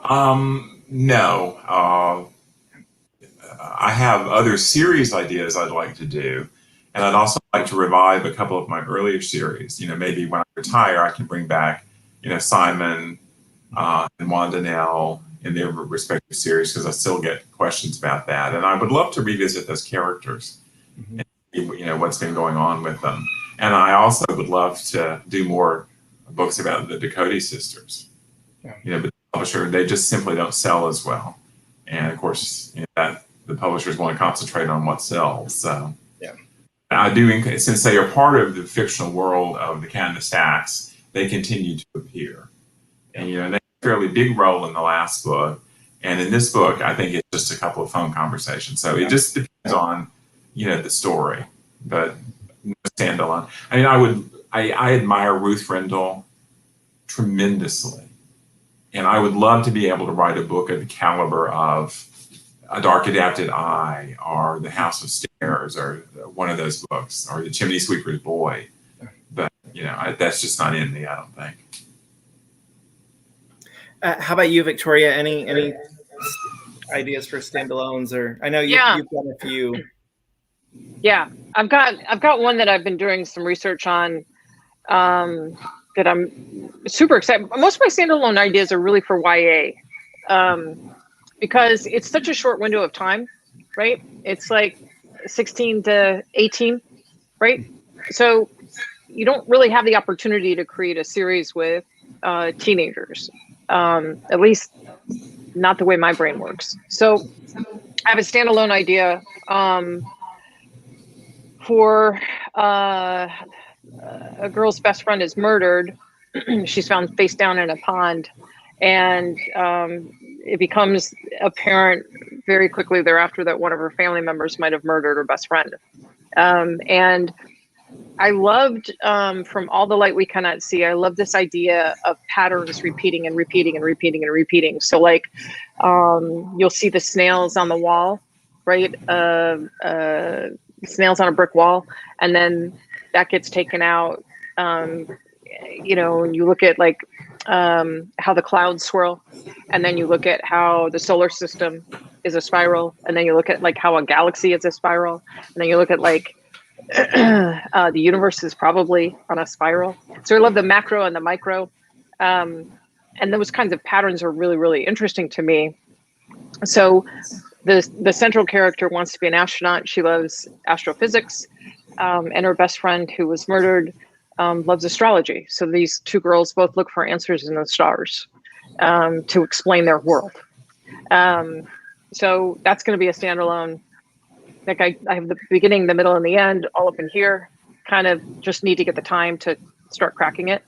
No. I have other series ideas I'd like to do. And I'd also like to revive a couple of my earlier series. Maybe when I retire, I can bring back, Simon and Wanda Nell in their respective series, because I still get questions about that. And I would love to revisit those characters and see, what's been going on with them. And I also would love to do more books about the Dakota sisters. But the publisher, they just simply don't sell as well. And of course, that the publishers want to concentrate on what sells. So I do, since they are part of the fictional world of the Cat and the Stacks, they continue to appear. And, they have a fairly big role in the last book. And in this book, I think it's just a couple of phone conversations. So it just depends on, the story, but standalone. I mean, I admire Ruth Rendell tremendously. And I would love to be able to write a book of the caliber of A Dark Adapted Eye, or The House of Stairs, or one of those books, or The Chimney Sweeper's Boy. But, that's just not in me, I don't think. How about you, Victoria? Any ideas for standalones? Or I know you've done a few. Yeah, I've got one that I've been doing some research on. That I'm super excited. Most of my standalone ideas are really for YA, because it's such a short window of time, right? It's like 16 to 18, right? So you don't really have the opportunity to create a series with teenagers, at least not the way my brain works. So I have a standalone idea for a girl's best friend is murdered. She's found face down in a pond, and it becomes apparent very quickly thereafter that one of her family members might have murdered her best friend. And I loved, from All the Light We Cannot See, I love this idea of patterns repeating and repeating and repeating and repeating. So like, you'll see the snails on the wall, right? Snails on a brick wall, and then that gets taken out. And you look at like how the clouds swirl, and then you look at how the solar system is a spiral, and then you look at like how a galaxy is a spiral, and then you look at like the universe is probably on a spiral. So I love the macro and the micro, and those kinds of patterns are really, really interesting to me. So the central character wants to be an astronaut. She loves astrophysics, and her best friend, who was murdered, loves astrology. So these two girls both look for answers in the stars to explain their world. So that's going to be a standalone. Like I have the beginning, the middle, and the end all up in here. Kind of just need to get the time to start cracking it.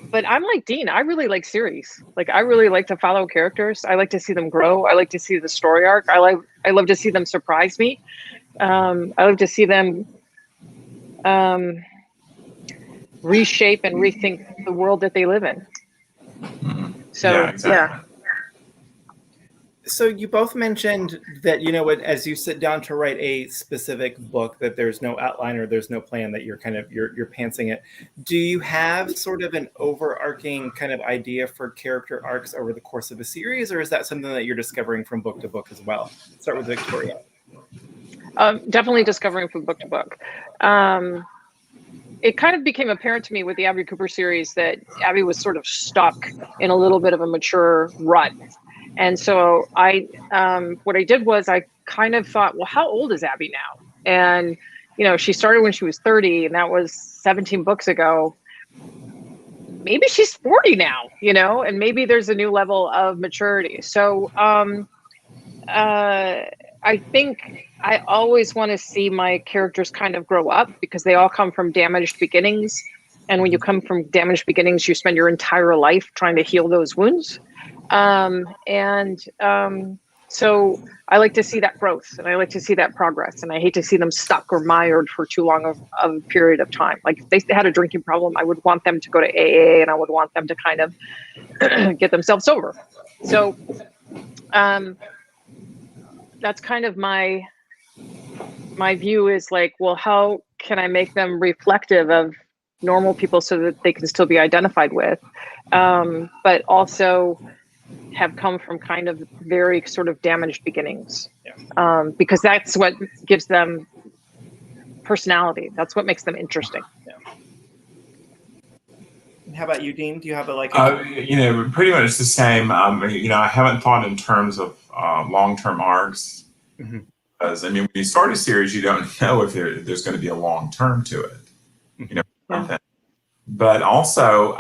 But I'm like Dean. I really like series. Like I really like to follow characters. I like to see them grow. I like to see the story arc. I love to see them surprise me. I love to see them reshape and rethink the world that they live in. So Yeah, exactly. So you both mentioned that, as you sit down to write a specific book, that there's no outline or there's no plan, that you're you're pantsing it. Do you have sort of an overarching kind of idea for character arcs over the course of a series, or is that something that you're discovering from book to book as well? Start with Victoria. Definitely discovering from book to book. It kind of became apparent to me with the Abby Cooper series that Abby was sort of stuck in a little bit of a mature rut. And so what I did was I kind of thought, well, how old is Abby now? And, she started when she was 30, and that was 17 books ago. Maybe she's 40 now, and maybe there's a new level of maturity. So I think I always want to see my characters kind of grow up, because they all come from damaged beginnings. And when you come from damaged beginnings, you spend your entire life trying to heal those wounds. So I like to see that growth, and I like to see that progress, and I hate to see them stuck or mired for too long of a period of time. Like if they had a drinking problem, I would want them to go to AA, and I would want them to kind of get themselves sober. So that's kind of my view, is like, well, how can I make them reflective of normal people so that they can still be identified with, but also have come from kind of very sort of damaged beginnings, because that's what gives them personality. That's what makes them interesting. How about you, Dean? Do you have a pretty much the same. I haven't thought in terms of long-term arcs, because when you start a series, you don't know if there's going to be a long term to it. But also,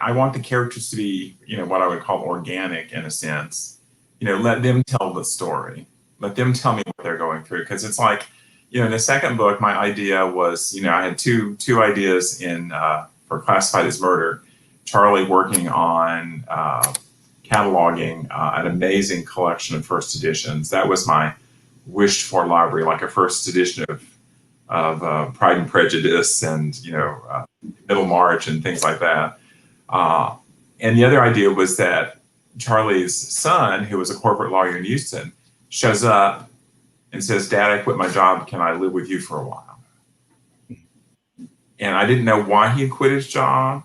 I want the characters to be, what I would call organic in a sense. Let them tell the story. Let them tell me what they're going through. Because it's like, in the second book, my idea was, I had two ideas for Classified as Murder. Charlie working on cataloging an amazing collection of first editions. That was my wished for library, like a first edition of Pride and Prejudice and, Middlemarch and things like that. And the other idea was that Charlie's son, who was a corporate lawyer in Houston, shows up and says, "Dad, I quit my job. Can I live with you for a while?" And I didn't know why he had quit his job,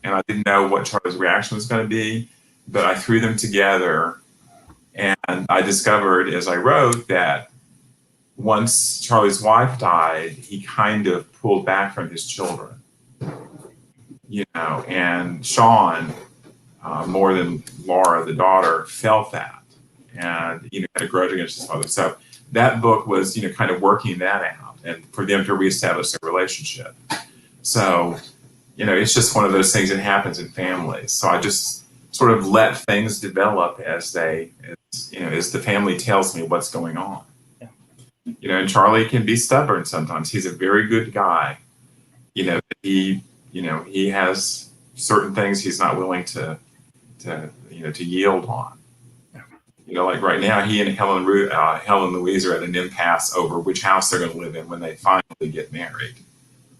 and I didn't know what Charlie's reaction was going to be, but I threw them together, and I discovered as I wrote that once Charlie's wife died, he kind of pulled back from his children. And Sean, more than Laura, the daughter, felt that and, had a grudge against his father. So that book was, kind of working that out and for them to reestablish their relationship. So, it's just one of those things that happens in families. So I just sort of let things develop as the family tells me what's going on. And Charlie can be stubborn sometimes. He's a very good guy. He has certain things he's not willing to yield on. Like right now, he and Helen Louise are at an impasse over which house they're going to live in when they finally get married.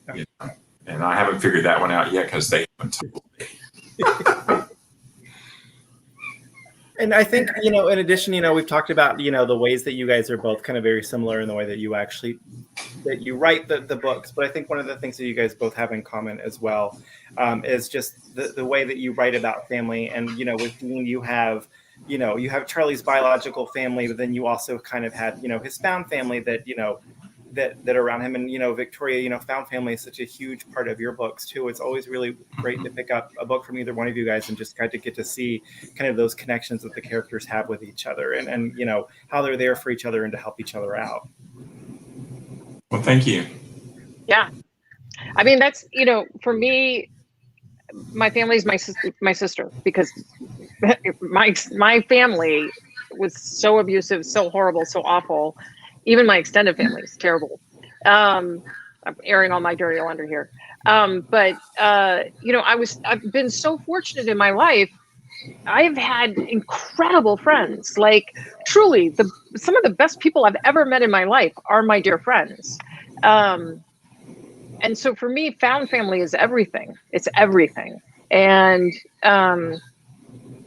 And I haven't figured that one out yet because they haven't told me. And I think, in addition, we've talked about, the ways that you guys are both kind of very similar in the way that you write the books. But I think one of the things that you guys both have in common as well is just the way that you write about family. And, with Dean, you have Charlie's biological family, but then you also kind of had, his found family that, that around him. And, Victoria, found family is such a huge part of your books too. It's always really great to pick up a book from either one of you guys and just kind of get to see kind of those connections that the characters have with each other and how they're there for each other and to help each other out. Well, thank you. Yeah. That's, for me, my family is my sister, because my family was so abusive, so horrible, so awful. Even my extended family is terrible. I'm airing all my dirty laundry here. But I've been so fortunate in my life. I've had incredible friends. Like truly, some of the best people I've ever met in my life are my dear friends. And so for me, found family is everything. It's everything. And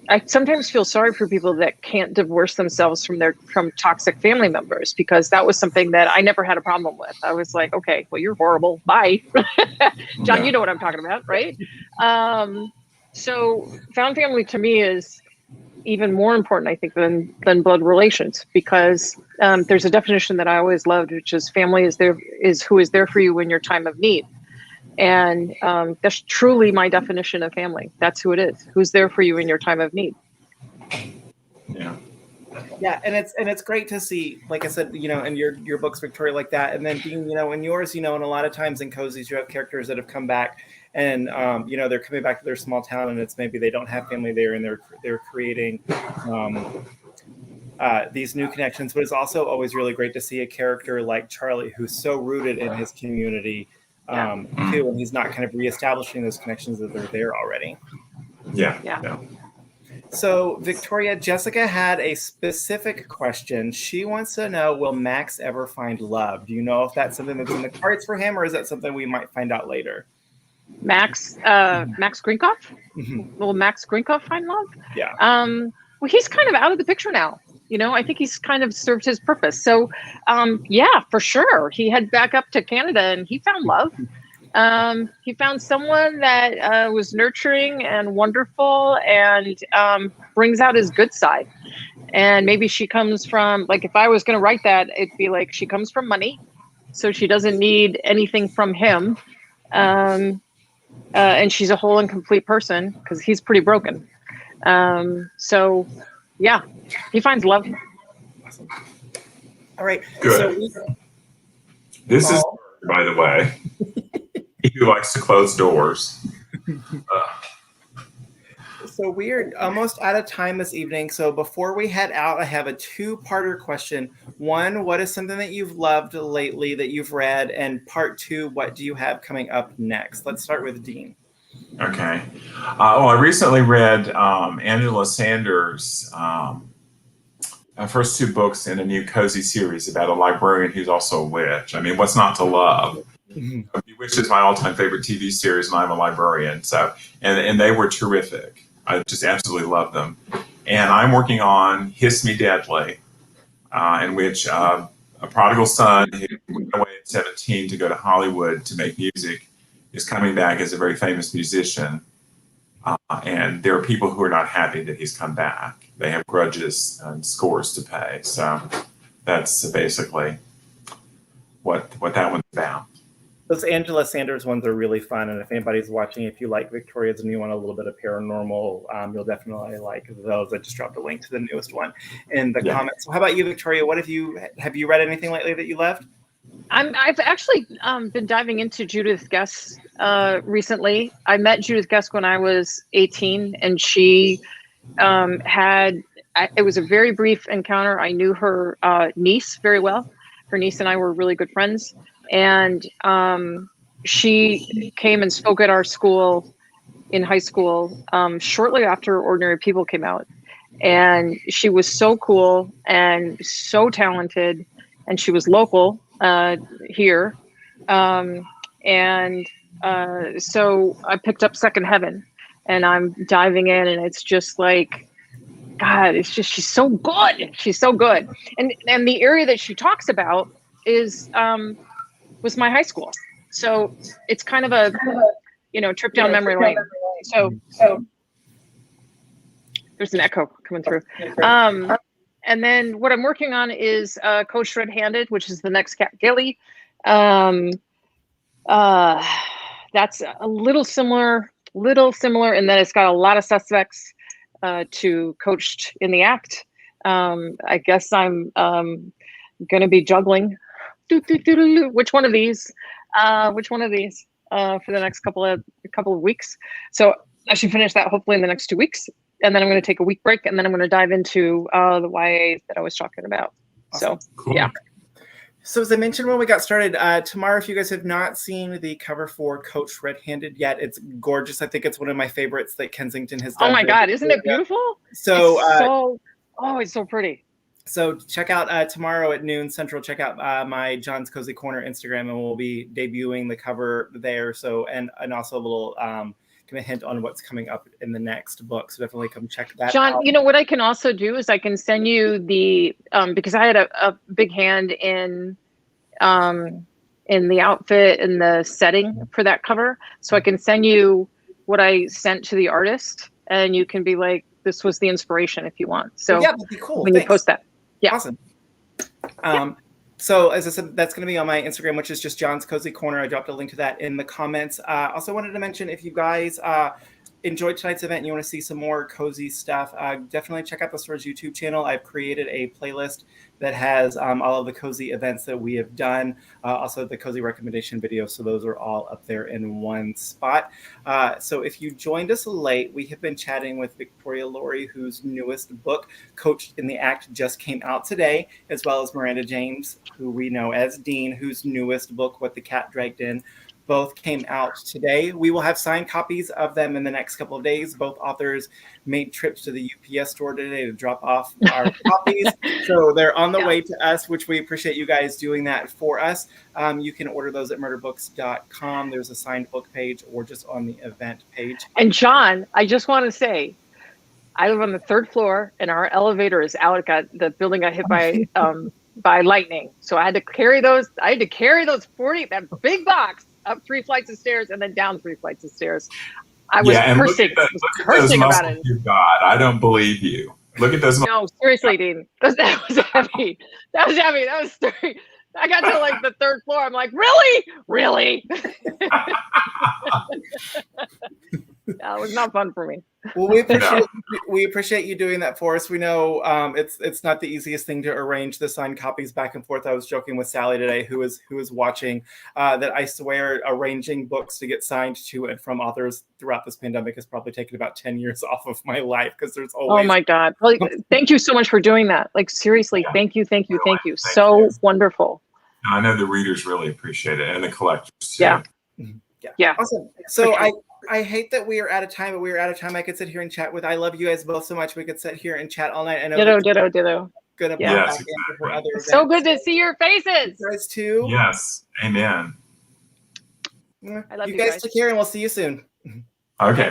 I sometimes feel sorry for people that can't divorce themselves from toxic family members, because that was something that I never had a problem with. I was like, okay, well, you're horrible. Bye. John, Yeah. you know what I'm talking about, right? So found family to me is even more important, I think, than blood relations, because there's a definition that I always loved, which is family is who is there for you in your time of need. And that's truly my definition of family. That's who it is. Who's there for you in your time of need. Yeah. Yeah, and it's great to see, like I said, in your books, Victoria, like that, and then being, in yours, and a lot of times in cozies, you have characters that have come back, and they're coming back to their small town, and it's maybe they don't have family there, and they're creating these new connections. But it's also always really great to see a character like Charlie, who's so rooted in his community, too, and he's not kind of reestablishing those connections that they're there already. Yeah. So, Victoria, Jessica had a specific question. She wants to know, will Max ever find love? Do you know if that's something that's in the cards for him, or is that something we might find out later? Max Grinkoff? Will Max Grinkoff find love? Yeah. Well, he's kind of out of the picture now. I think he's kind of served his purpose. So, yeah, for sure. He headed back up to Canada and he found love. He found someone that was nurturing and wonderful and brings out his good side. And maybe she comes from, like, if I was going to write that, it'd be like she comes from money, so she doesn't need anything from him. And she's a whole and complete person because he's pretty broken. So, yeah, he finds love. Awesome. All right. Good. This is, by the way, who likes to close doors. So we're almost out of time this evening. So before we head out, I have a two-parter question. One, what is something that you've loved lately that you've read? And part two, what do you have coming up next? Let's start with Dean. Okay. I recently read Angela Sanders' first two books in a new cozy series about a librarian who's also a witch. I mean, what's not to love? Bewitched is my all-time favorite TV series, and I'm a librarian. So, and they were terrific. I just absolutely love them. And I'm working on Hiss Me Deadly, in which a prodigal son who went away at 17 to go to Hollywood to make music is coming back as a very famous musician. And there are people who are not happy that he's come back. They have grudges and scores to pay. So that's basically what that one's about. Those Angela Sanders ones are really fun, and if anybody's watching, if you like Victoria's new one, a little bit of paranormal, you'll definitely like those. I just dropped a link to the newest one in the comments. So how about you, Victoria? What have you read anything lately that you loved? I've actually been diving into Judith Guest recently. I met Judith Guest when I was 18, and she it was a very brief encounter. I knew her niece very well. Her niece and I were really good friends. And she came and spoke at our school in high school shortly after Ordinary People came out. And she was so cool and so talented. And she was local here. So I picked up Second Heaven, and I'm diving in, and it's just like, God, it's just, she's so good. She's so good. And the area that she talks about was my high school. So it's kind of a, trip down memory lane. So there's an echo coming through. And then what I'm working on is Coach Red-Handed, which is the next Cat Gilly. That's a little similar in that it's got a lot of suspects to Coached in the Act. I guess I'm going to be juggling which one of these for the next couple of weeks. So I should finish that hopefully in the next 2 weeks, and then I'm going to take a week break, and then I'm going to dive into the YA that I was talking about. Awesome. So Cool. Yeah. So as I mentioned when we got started, tomorrow, if you guys have not seen the cover for Coach Red-Handed yet, it's gorgeous. I think it's one of my favorites that Kensington has done. Oh my God, isn't it beautiful? So it's so pretty. So check out tomorrow at noon Central. Check out my John's Cozy Corner Instagram, and we'll be debuting the cover there. So and also a little kind of hint on what's coming up in the next book. So definitely come check that John, out. you know what I can also do is I can send you the because I had a big hand in the outfit and the setting for that cover. So I can send you what I sent to the artist, and you can be like, this was the inspiration if you want. So yeah, that'd be cool. when Thanks. you post that. Yeah. Awesome. So as I said, that's going to be on my Instagram, which is just John's Cozy Corner. I dropped a link to that in the comments. Also wanted to mention, if you guys enjoyed tonight's event and you want to see some more cozy stuff, definitely check out the store's YouTube channel. I've created a playlist that has all of the cozy events that we have done, also the cozy recommendation videos. So those are all up there in one spot. So if you joined us late, we have been chatting with Victoria Laurie, whose newest book, Coached in the Act, just came out today, as well as Miranda James, who we know as Dean, whose newest book, What the Cat Dragged In, both came out today. We will have signed copies of them in the next couple of days. Both authors made trips to the UPS store today to drop off our copies. So they're on the way to us, which we appreciate you guys doing that for us. You can order those at murderbooks.com. There's a signed book page or just on the event page. And John, I just want to say, I live on the 3rd floor and our elevator is out. The building got hit by lightning. So I had to carry those 40, that big box, up 3 flights of stairs and then down 3 flights of stairs. I was cursing about it. You got. I don't believe you. Look at those. No, seriously, Dean. That was heavy. That was scary. I got to like the 3rd floor. I'm like, really? That was not fun for me. Well, we appreciate you doing that for us. We know it's not the easiest thing to arrange the signed copies back and forth. I was joking with Sally today, who is watching, that I swear arranging books to get signed to and from authors throughout this pandemic has probably taken about 10 years off of my life, because there's always. Oh my God! Well, thank you so much for doing that. Like seriously, thank you. So wonderful. I know the readers really appreciate it, and the collectors too. Yeah. Awesome. So I hate that we are out of time, but we are out of time. I could sit here and chat with. I love you guys both so much. We could sit here and chat all night. I know. Ditto. Gonna Yes, back in for other events. So good to see your faces. You guys too. Yes. Amen. I love you guys. Take care, and we'll see you soon. Okay.